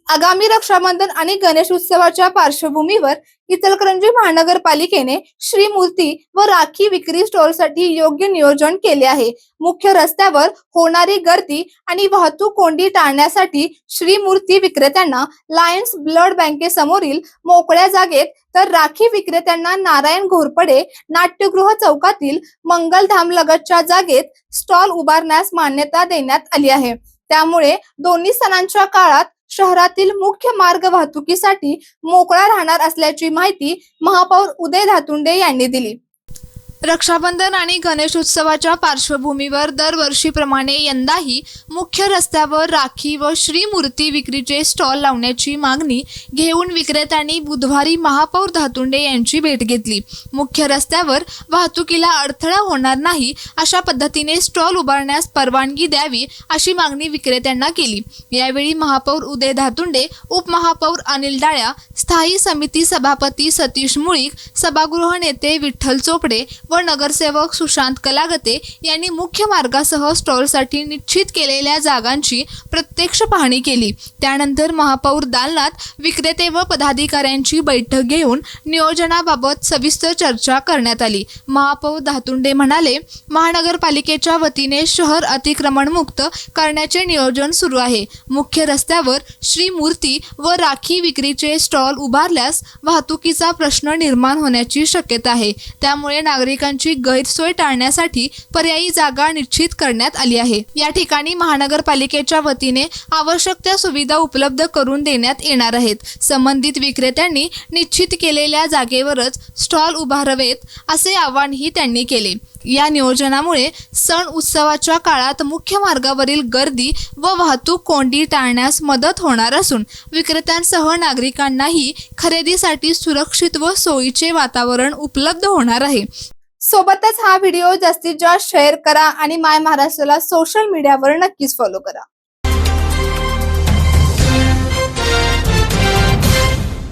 आगामी रक्षाबंधन आणि गणेश उत्सवाच्या पार्श्वभूमीवर इचलकरंजी महानगरपालिकेने श्रीमूर्ती व राखी विक्री स्टॉलसाठी योग्य नियोजन केले आहे। मुख्य रस्त्यावर होणारी गर्दी आणि वाहतूक कोंडी टाळण्यासाठी श्रीमूर्ती विक्रेत्यांना लायन्स ब्लड बँकेसमोरील मोकळ्या जागेत तर राखी विक्रेत्यांना नारायण घोरपडे नाट्यगृह चौकातील मंगलधाम लगतच्या जागेत स्टॉल उभारण्यास मान्यता देण्यात आली आहे। त्यामुळे दोन्ही सणांच्या काळात शहरातील मुख्य मार्ग वाहतुकीसाठी मोकळा राहणार असल्याची माहिती महापौर उदय धातुंडे यांनी दिली। रक्षाबंधन आणि गणेश उत्सवाच्या पार्श्वभूमीवर दरवर्षीप्रमाणे यंदाही मुख्य रस्त्यावर राखी व श्रीमूर्ती विक्रीचे स्टॉल लावण्याची मागणी घेऊन विक्रेत्यांनी बुधवारी महापौर धातुंडे यांची भेट घेतली। मुख्य रस्त्यावर वाहतुकीला अडथळा होणार नाही अशा पद्धतीने स्टॉल उभारण्यास परवानगी द्यावी अशी मागणी विक्रेत्यांना केली। यावेळी महापौर उदय धातुंडे, उपमहापौर अनिल डाळ्या, स्थायी समिती सभापती सतीश मुळीक, सभागृह नेते विठ्ठल चोपडे व नगरसेवक सुशांत कलागते यांनी मुख्य मार्गासह स्टॉलसाठी निश्चित केलेल्या जागांची प्रत्यक्ष पाहणी केली। त्यानंतर महापौर दालनात विक्रेते व पदाधिकाऱ्यांची बैठक घेऊन नियोजनाबाबत सविस्तर चर्चा करण्यात आली। महापौर धातुंडे म्हणाले, महानगरपालिकेच्या वतीने शहर अतिक्रमण मुक्त करण्याचे नियोजन सुरू आहे। मुख्य रस्त्यावर श्रीमूर्ती व राखी विक्रीचे स्टॉल उभारल्यास वाहतुकीचा प्रश्न निर्माण होण्याची शक्यता आहे। त्यामुळे नागरिकांची गैरसोय टाळण्यासाठी पर्यायी जागा निश्चित करण्यात आली आहे। या ठिकाणी महानगरपालिकेच्या वतीने आवश्यक त्या सुविधा उपलब्ध करून देण्यात येणार आहेत। संबंधित विक्रेत्यांनी निश्चित केलेल्या जागेवरच स्टॉल उभारावेत असे आवाहनही त्यांनी केले। या नियोजनामुळे सण उत्सवाच्या काळात मुख्य मार्गावरील गर्दी व वाहतूक कोंडी टाळण्यास मदत होणार असून विक्रेत्यांसह नागरिकांनाही खरेदीसाठी सुरक्षित व सोयीचे वातावरण उपलब्ध होणार आहे। सोबतच हा व्हिडिओ जास्तीत जास्त शेअर करा आणि माय महाराष्ट्राला सोशल मीडियावर नक्कीच फॉलो करा।